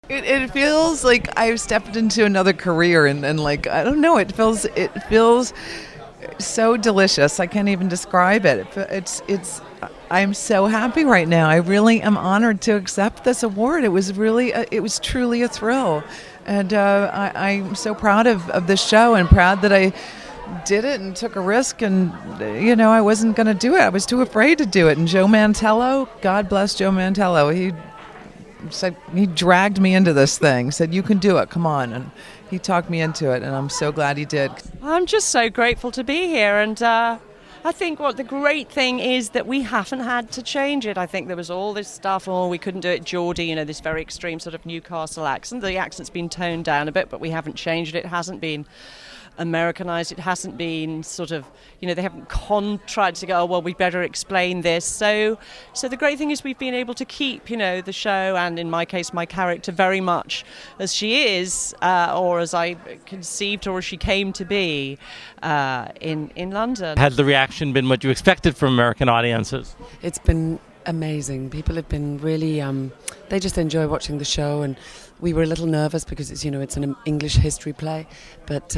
It feels like I've stepped into another career, and like I don't know, it feels so delicious. I can't even describe it. It's I'm so happy right now. I really am honored to accept this award. It was truly a thrill, and I'm so proud of this show and proud that I did it and took a risk, and I wasn't going to do it. I was too afraid to do it. And Joe Mantello, God bless Joe Mantello, he dragged me into this thing, said, "You can do it, come on." And he talked me into it, and I'm so glad he did. I'm just so grateful to be here, and I think what the great thing is that we haven't had to change it. I think there was all this stuff, we couldn't do it Geordie, this very extreme sort of Newcastle accent. The accent's been toned down a bit, but we haven't changed it. It hasn't been Americanized. It hasn't been sort of, they haven't tried to go, we better explain this. So the great thing is we've been able to keep, the show, and in my case, my character very much as she is, or as I conceived or as she came to be in London. Has the reaction been what you expected from American audiences? It's been amazing. People have been really, they just enjoy watching the show, and we were a little nervous because it's an English history play, but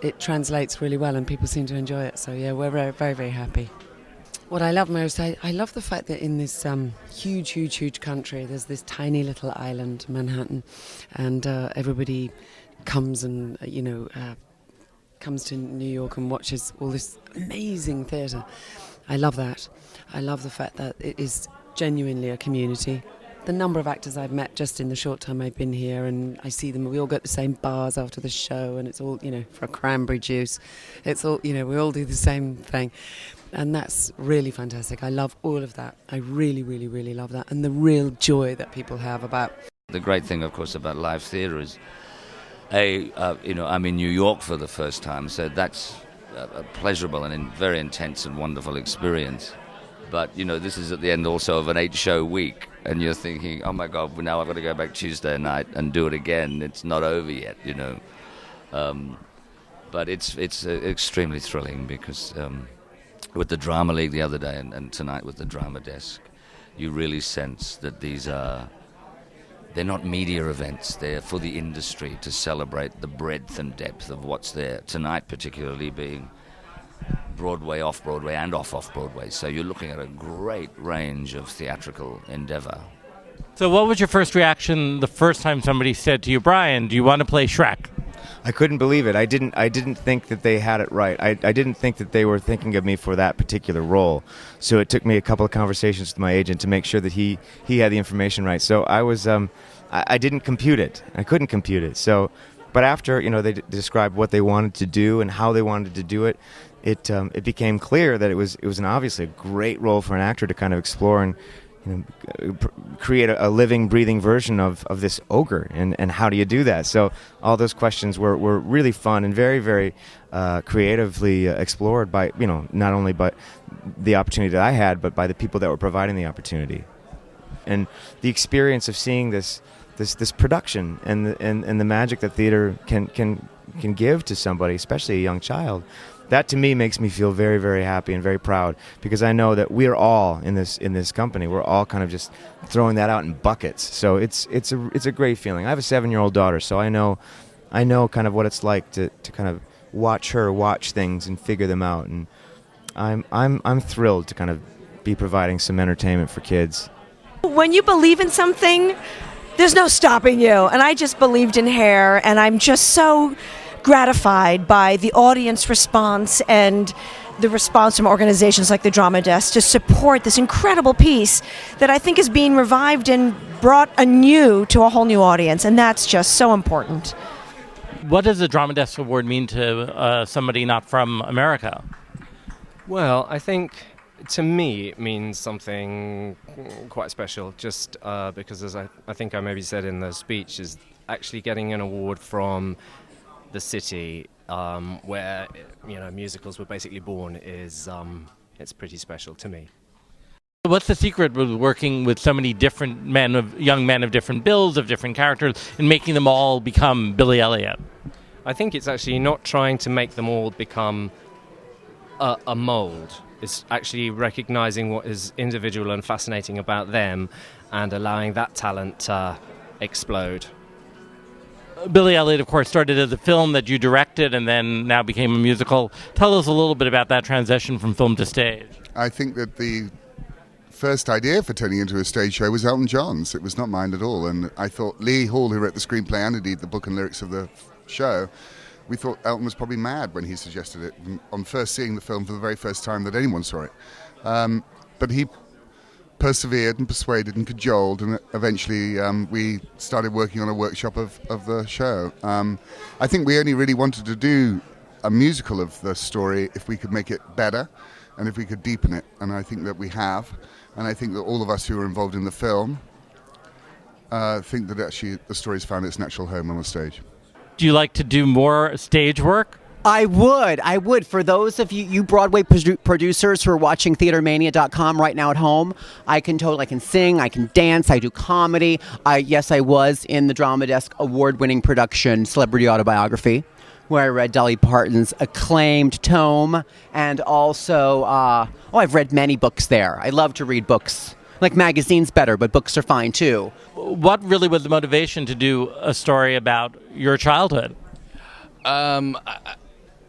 it translates really well and people seem to enjoy it. So yeah, we're very, very, very happy. What I love most, I love the fact that in this huge country, there's this tiny little island, Manhattan, and everybody comes and, comes to New York and watches all this amazing theatre. I love that. I love the fact that it is genuinely a community. The number of actors I've met just in the short time I've been here, and I see them, we all go to the same bars after the show, and it's all, for a cranberry juice. It's all, we all do the same thing. And that's really fantastic. I love all of that. I really, really, really love that. And the real joy that people have about. The great thing, of course, about live theatre is, I'm in New York for the first time, so that's a pleasurable and very intense and wonderful experience. But, this is at the end also of an 8-show week, and you're thinking, oh my God, now I've got to go back Tuesday night and do it again. It's not over yet, But it's extremely thrilling because with the Drama League the other day and tonight with the Drama Desk, you really sense that they're not media events. They're for the industry to celebrate the breadth and depth of what's there. Tonight particularly being Broadway, off-Broadway, and off-Broadway. So you're looking at a great range of theatrical endeavor. So what was your first reaction the first time somebody said to you, Brian, do you want to play Shrek? I couldn't believe it. I didn't think that they had it right. I didn't think that they were thinking of me for that particular role. So it took me a couple of conversations with my agent to make sure that he had the information right. So I was I didn't compute it. I couldn't compute it. So, but after they described what they wanted to do and how they wanted to do it, it became clear that it was obviously a great role for an actor to kind of explore and create a living, breathing version of this ogre, and how do you do that? So all those questions were really fun and very, very creatively explored by not only by the opportunity that I had, but by the people that were providing the opportunity, and the experience of seeing this production and the magic that theater can give to somebody, especially a young child. That to me makes me feel very, very happy and very proud, because I know that we are all in this company. We're all kind of just throwing that out in buckets. So it's a great feeling. I have a 7-year-old daughter, so I know kind of what it's like to kind of watch her watch things and figure them out. And I'm thrilled to kind of be providing some entertainment for kids. When you believe in something, there's no stopping you. And I just believed in Hair, and I'm just so gratified by the audience response and the response from organizations like the Drama Desk to support this incredible piece that I think is being revived and brought anew to a whole new audience, and that's just so important. What does the Drama Desk Award mean to somebody not from America? Well, I think to me it means something quite special, just because, as I think I maybe said in the speech, is actually getting an award from the city where musicals were basically born is it's pretty special to me. What's the secret with working with so many different young men of different builds, of different characters, and making them all become Billy Elliot? I think it's actually not trying to make them all become a mold. It's actually recognizing what is individual and fascinating about them and allowing that talent to explode. Billy Elliot, of course, started as a film that you directed and then now became a musical. Tell us a little bit about that transition from film to stage. I think that the first idea for turning into a stage show was Elton John's. It was not mine at all. And I thought Lee Hall, who wrote the screenplay and indeed the book and lyrics of the show, we thought Elton was probably mad when he suggested it on first seeing the film for the very first time that anyone saw it. But he persevered and persuaded and cajoled, and eventually we started working on a workshop of the show. I think we only really wanted to do a musical of the story if we could make it better and if we could deepen it, and I think that we have, and I think that all of us who are involved in the film think that actually the story's found its natural home on the stage. Do you like to do more stage work? I would. For those of you Broadway producers who are watching theatermania.com right now at home, I can sing, I can dance, I do comedy. I was in the Drama Desk award-winning production Celebrity Autobiography, where I read Dolly Parton's acclaimed tome, and also, I've read many books there. I love to read books. Like magazines better, but books are fine too. What really was the motivation to do a story about your childhood?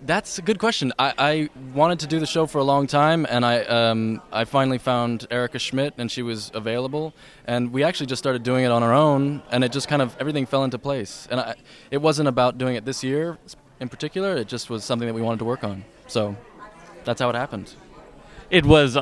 That's a good question. I wanted to do the show for a long time, and I finally found Erica Schmidt, and she was available, and we actually just started doing it on our own, and it just kind of, everything fell into place. And it wasn't about doing it this year in particular, it just was something that we wanted to work on. So that's how it happened. It was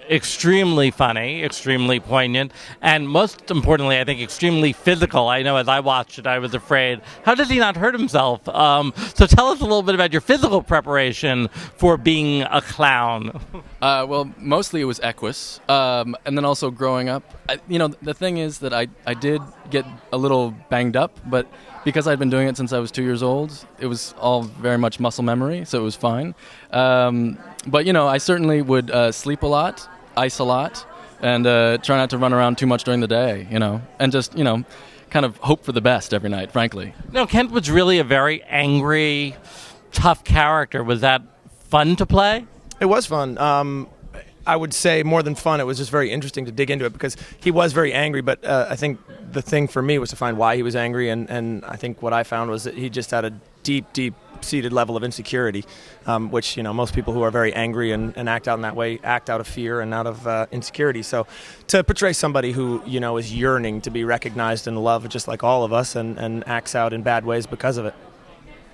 extremely funny, extremely poignant, and most importantly, I think, extremely physical. I know as I watched it, I was afraid, how does he not hurt himself? So tell us a little bit about your physical preparation for being a clown. Well, mostly it was Equus, and then also growing up. The thing is that I did get a little banged up, but because I'd been doing it since I was 2 years old, it was all very much muscle memory, so it was fine. But, I certainly would sleep a lot, ice a lot, and try not to run around too much during the day, and just, kind of hope for the best every night, frankly. No, Kent was really a very angry, tough character. Was that fun to play? It was fun. I would say more than fun, it was just very interesting to dig into it because he was very angry, but I think the thing for me was to find why he was angry, and I think what I found was that he just had a deep-seated level of insecurity, which, most people who are very angry and act out in that way act out of fear and out of insecurity. So to portray somebody who, is yearning to be recognized and loved just like all of us and acts out in bad ways because of it.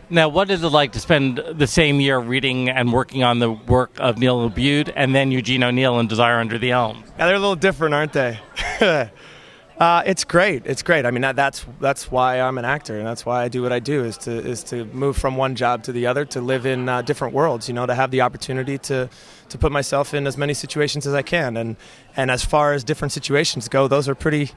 Now, what is it like to spend the same year reading and working on the work of Neil LaBute and then Eugene O'Neill in Desire Under the Elm? Yeah, they're a little different, aren't they? It's great. It's great. I mean, that's why I'm an actor, and that's why I do what I do, is to move from one job to the other, to live in different worlds, to have the opportunity to put myself in as many situations as I can. And as far as different situations go, those are pretty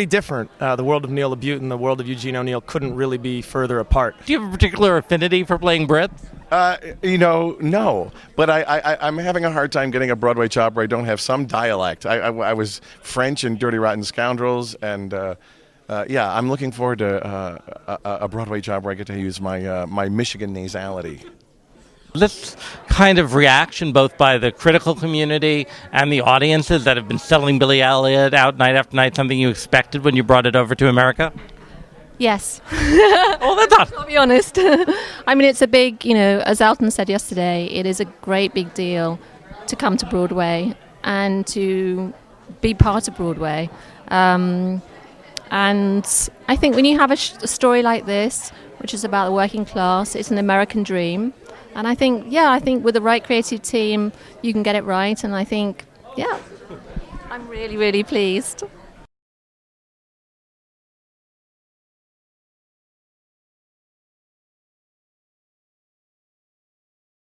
different. The world of Neil LaBute and the world of Eugene O'Neill couldn't really be further apart. Do you have a particular affinity for playing Brits? No, but I'm having a hard time getting a Broadway job where I don't have some dialect. I was French in Dirty Rotten Scoundrels, and I'm looking forward to a Broadway job where I get to use my Michigan nasality. This kind of reaction, both by the critical community and the audiences that have been selling Billy Elliot out night after night, something you expected when you brought it over to America? Yes. Oh, that's not. I'll be honest. I mean, it's a big, as Elton said yesterday, it is a great big deal to come to Broadway and to be part of Broadway. And I think when you have a story like this, which is about the working class, it's an American dream. And I think with the right creative team, you can get it right. And I think, I'm really, really pleased.